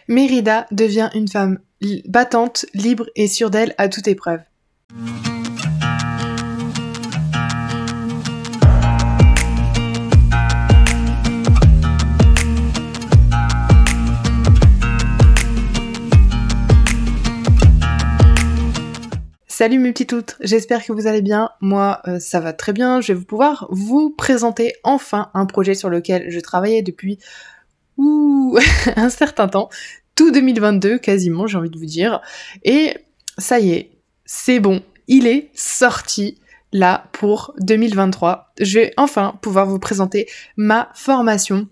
Mérida devient une femme battante, libre et sûre d'elle à toute épreuve. Salut mes petits toutes, j'espère que vous allez bien. Moi, ça va très bien. Je vais pouvoir vous présenter enfin un projet sur lequel je travaillais depuis un certain temps, tout 2022 quasiment, j'ai envie de vous dire. Et ça y est, c'est bon, il est sorti là pour 2023. Je vais enfin pouvoir vous présenter ma formation.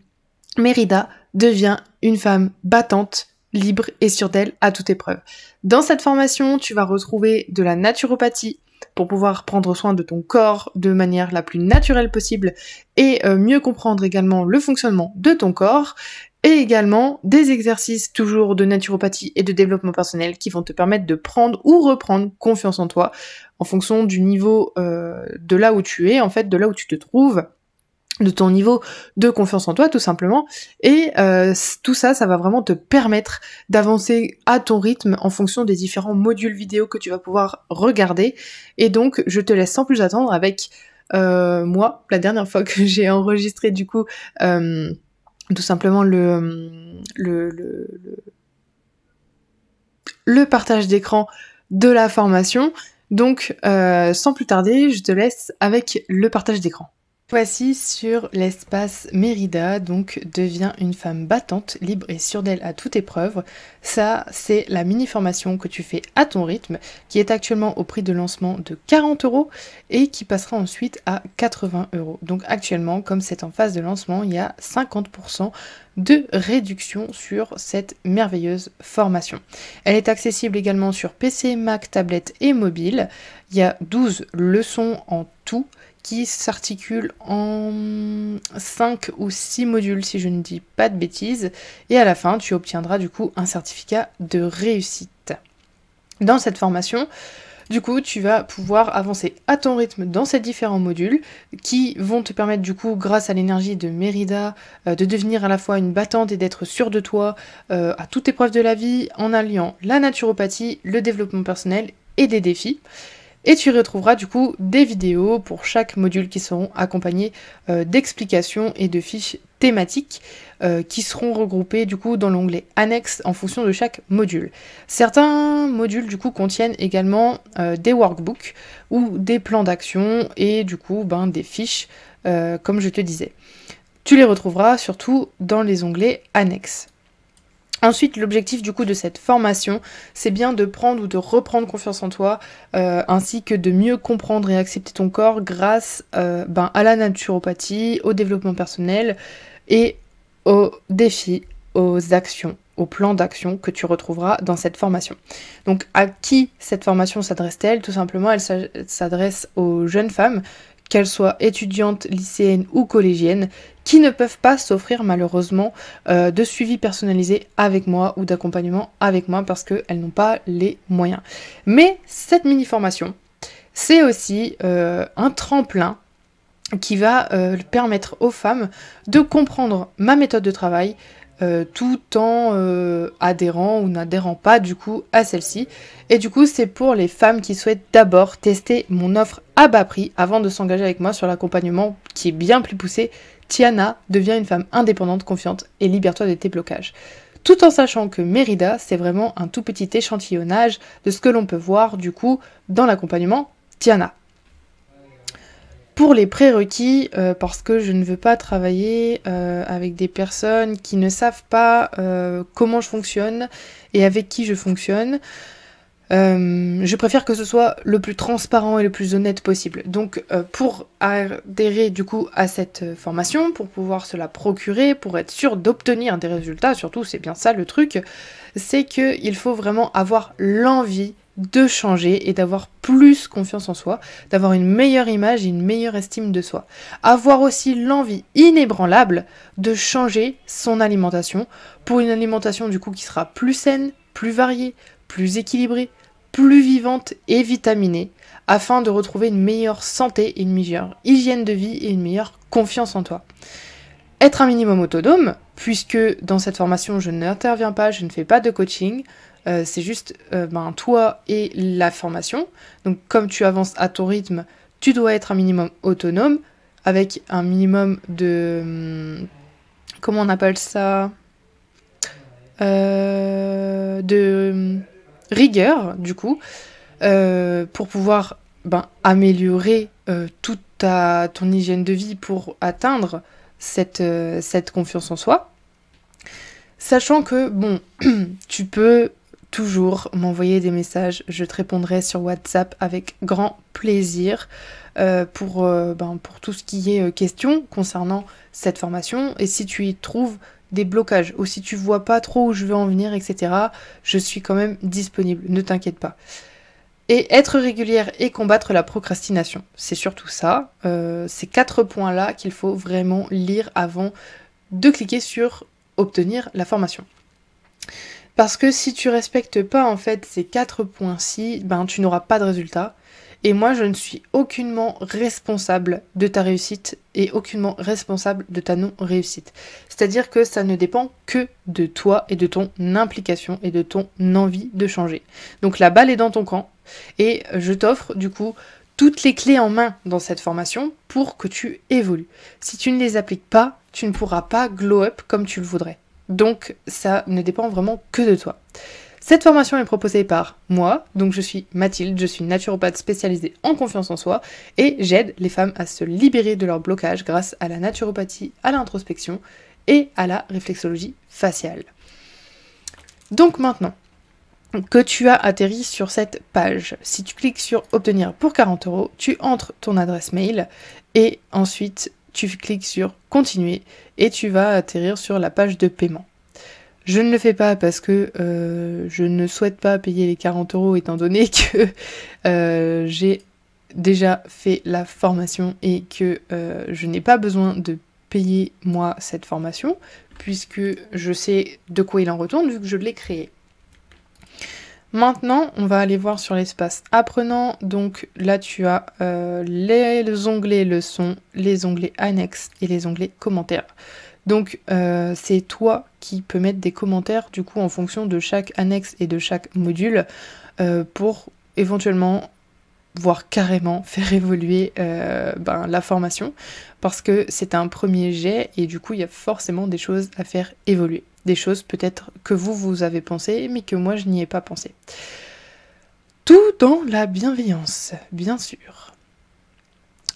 Mérida devient une femme battante, libre et sûre d'elle à toute épreuve. Dans cette formation, tu vas retrouver de la naturopathie pour pouvoir prendre soin de ton corps de manière la plus naturelle possible et mieux comprendre également le fonctionnement de ton corps, et également des exercices toujours de naturopathie et de développement personnel qui vont te permettre de prendre ou reprendre confiance en toi en fonction du niveau de là où tu es, en fait de là où tu te trouves, de ton niveau de confiance en toi tout simplement, et tout ça, ça va vraiment te permettre d'avancer à ton rythme en fonction des différents modules vidéo que tu vas pouvoir regarder. Et donc je te laisse sans plus attendre avec moi, la dernière fois que j'ai enregistré du coup tout simplement le partage d'écran de la formation. Donc sans plus tarder, je te laisse avec le partage d'écran. Voici sur l'espace Mérida, donc devient une femme battante, libre et sûre d'elle à toute épreuve. Ça, c'est la mini-formation que tu fais à ton rythme, qui est actuellement au prix de lancement de 40 € et qui passera ensuite à 80 €. Donc actuellement, comme c'est en phase de lancement, il y a 50% de réduction sur cette merveilleuse formation. Elle est accessible également sur PC, Mac, tablette et mobile. Il y a 12 leçons en tout, qui s'articule en 5 ou 6 modules si je ne dis pas de bêtises, et à la fin tu obtiendras du coup un certificat de réussite. Dans cette formation, du coup tu vas pouvoir avancer à ton rythme dans ces différents modules qui vont te permettre du coup, grâce à l'énergie de Mérida, de devenir à la fois une battante et d'être sûre de toi à toute épreuve de la vie, en alliant la naturopathie, le développement personnel et des défis. Et tu retrouveras du coup des vidéos pour chaque module qui seront accompagnées d'explications et de fiches thématiques qui seront regroupées du coup dans l'onglet annexe en fonction de chaque module. Certains modules du coup contiennent également des workbooks ou des plans d'action et du coup des fiches comme je te disais. Tu les retrouveras surtout dans les onglets annexes. Ensuite, l'objectif du coup de cette formation, c'est bien de prendre ou de reprendre confiance en toi, ainsi que de mieux comprendre et accepter ton corps grâce à la naturopathie, au développement personnel et aux défis, aux actions, aux plans d'action que tu retrouveras dans cette formation. Donc à qui cette formation s'adresse-t-elle? Tout simplement, elle s'adresse aux jeunes femmes, qu'elles soient étudiantes, lycéennes ou collégiennes, qui ne peuvent pas s'offrir malheureusement de suivi personnalisé avec moi ou d'accompagnement avec moi parce qu'elles n'ont pas les moyens. Mais cette mini-formation, c'est aussi un tremplin qui va permettre aux femmes de comprendre ma méthode de travail tout en adhérant ou n'adhérant pas du coup à celle-ci. Et du coup c'est pour les femmes qui souhaitent d'abord tester mon offre à bas prix avant de s'engager avec moi sur l'accompagnement qui est bien plus poussé. Tiana devient une femme indépendante, confiante et libère-toi de tes blocages. Tout en sachant que Mérida, c'est vraiment un tout petit échantillonnage de ce que l'on peut voir du coup dans l'accompagnement Tiana. Pour les prérequis, parce que je ne veux pas travailler avec des personnes qui ne savent pas comment je fonctionne et avec qui je fonctionne, je préfère que ce soit le plus transparent et le plus honnête possible. Donc pour adhérer du coup à cette formation, pour pouvoir se la procurer, pour être sûr d'obtenir des résultats, surtout c'est bien ça le truc, c'est qu'il faut vraiment avoir l'envie de changer et d'avoir plus confiance en soi, d'avoir une meilleure image et une meilleure estime de soi. Avoir aussi l'envie inébranlable de changer son alimentation pour une alimentation du coup qui sera plus saine, plus variée, plus équilibrée, plus vivante et vitaminée, afin de retrouver une meilleure santé et une meilleure hygiène de vie et une meilleure confiance en toi. Être un minimum autonome, puisque dans cette formation, je n'interviens pas, je ne fais pas de coaching, c'est juste toi et la formation. Donc comme tu avances à ton rythme, tu dois être un minimum autonome, avec un minimum de... comment on appelle ça, de rigueur, du coup, pour pouvoir améliorer toute ton hygiène de vie pour atteindre cette confiance en soi. Sachant que, bon, tu peux toujours m'envoyer des messages, je te répondrai sur WhatsApp avec grand plaisir pour tout ce qui est question concernant cette formation. Et si tu y trouves des blocages ou si tu vois pas trop où je veux en venir, etc., je suis quand même disponible, ne t'inquiète pas. Et être régulière et combattre la procrastination, c'est surtout ça, ces 4 points-là qu'il faut vraiment lire avant de cliquer sur obtenir la formation. Parce que si tu respectes pas en fait ces 4 points-ci, tu n'auras pas de résultat. Et moi, je ne suis aucunement responsable de ta réussite et aucunement responsable de ta non-réussite. C'est-à-dire que ça ne dépend que de toi et de ton implication et de ton envie de changer. Donc la balle est dans ton camp et je t'offre du coup toutes les clés en main dans cette formation pour que tu évolues. Si tu ne les appliques pas, tu ne pourras pas glow up comme tu le voudrais. Donc ça ne dépend vraiment que de toi. Cette formation est proposée par moi, donc je suis Mathilde, je suis naturopathe spécialisée en confiance en soi et j'aide les femmes à se libérer de leurs blocages grâce à la naturopathie, à l'introspection et à la réflexologie faciale. Donc maintenant que tu as atterri sur cette page, si tu cliques sur obtenir pour 40 €, tu entres ton adresse mail et ensuite tu cliques sur continuer et tu vas atterrir sur la page de paiement. Je ne le fais pas parce que je ne souhaite pas payer les 40 € étant donné que j'ai déjà fait la formation et que je n'ai pas besoin de payer moi cette formation puisque je sais de quoi il en retourne vu que je l'ai créé. Maintenant, on va aller voir sur l'espace apprenant. Donc là, tu as les onglets leçons, les onglets annexes et les onglets commentaires. Donc c'est toi qui peux mettre des commentaires du coup en fonction de chaque annexe et de chaque module pour éventuellement voire carrément faire évoluer la formation parce que c'est un premier jet et du coup il y a forcément des choses à faire évoluer. Des choses peut-être que vous avez pensé mais que moi je n'y ai pas pensé. Tout dans la bienveillance, bien sûr.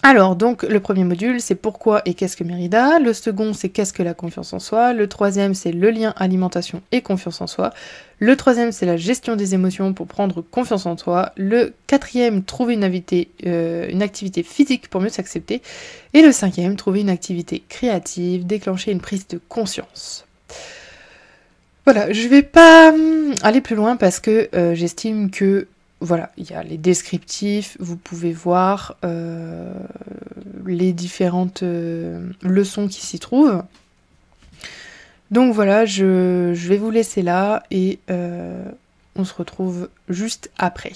Alors, donc, le premier module, c'est pourquoi et qu'est-ce que Mérida. Le second, c'est qu'est-ce que la confiance en soi. Le troisième, c'est le lien alimentation et confiance en soi. Le troisième, c'est la gestion des émotions pour prendre confiance en soi. Le quatrième, trouver une activité physique pour mieux s'accepter. Et le cinquième, trouver une activité créative, déclencher une prise de conscience. Voilà, je vais pas aller plus loin parce que j'estime que voilà, il y a les descriptifs, vous pouvez voir les différentes leçons qui s'y trouvent. Donc voilà, je vais vous laisser là et on se retrouve juste après.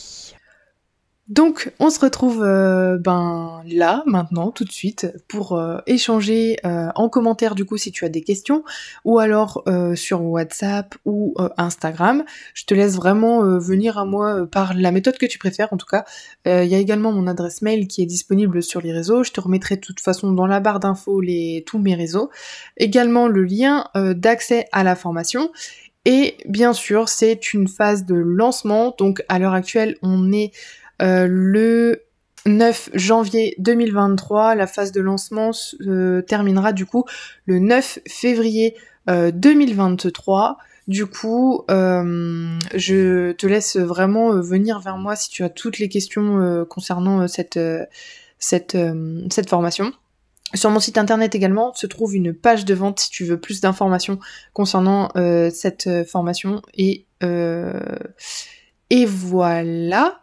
Donc on se retrouve là, maintenant, tout de suite, pour échanger en commentaire du coup si tu as des questions, ou alors sur WhatsApp ou Instagram. Je te laisse vraiment venir à moi par la méthode que tu préfères en tout cas. Il y a également mon adresse mail qui est disponible sur les réseaux, je te remettrai de toute façon dans la barre d'infos tous mes réseaux. Également le lien d'accès à la formation. Et bien sûr, c'est une phase de lancement, donc à l'heure actuelle on est le 9 janvier 2023, la phase de lancement se terminera du coup le 9 février 2023. Du coup, je te laisse vraiment venir vers moi si tu as toutes les questions concernant cette formation. Sur mon site internet également se trouve une page de vente si tu veux plus d'informations concernant cette formation. Et voilà.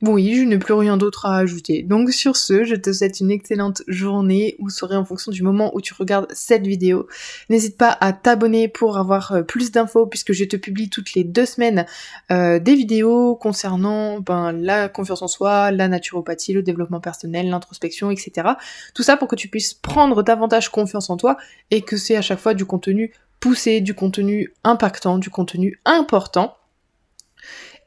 Oui, je n'ai plus rien d'autre à ajouter. Donc sur ce, je te souhaite une excellente journée ou soirée en fonction du moment où tu regardes cette vidéo. N'hésite pas à t'abonner pour avoir plus d'infos puisque je te publie toutes les 2 semaines des vidéos concernant la confiance en soi, la naturopathie, le développement personnel, l'introspection, etc. Tout ça pour que tu puisses prendre davantage confiance en toi et que c'est à chaque fois du contenu poussé, du contenu impactant, du contenu important.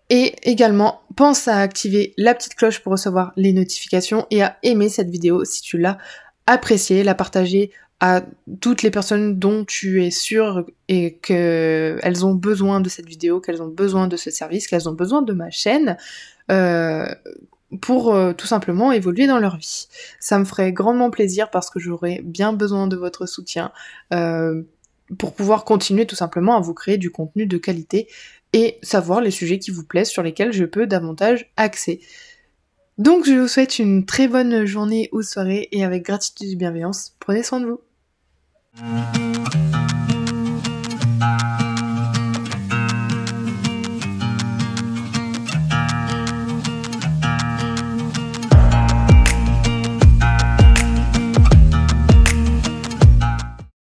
Et également, pense à activer la petite cloche pour recevoir les notifications et à aimer cette vidéo si tu l'as appréciée, la partager à toutes les personnes dont tu es sûr et qu'elles ont besoin de cette vidéo, qu'elles ont besoin de ce service, qu'elles ont besoin de ma chaîne pour tout simplement évoluer dans leur vie. Ça me ferait grandement plaisir parce que j'aurais bien besoin de votre soutien pour pouvoir continuer tout simplement à vous créer du contenu de qualité et savoir les sujets qui vous plaisent, sur lesquels je peux davantage axer. Donc je vous souhaite une très bonne journée ou soirée, et avec gratitude et bienveillance, prenez soin de vous.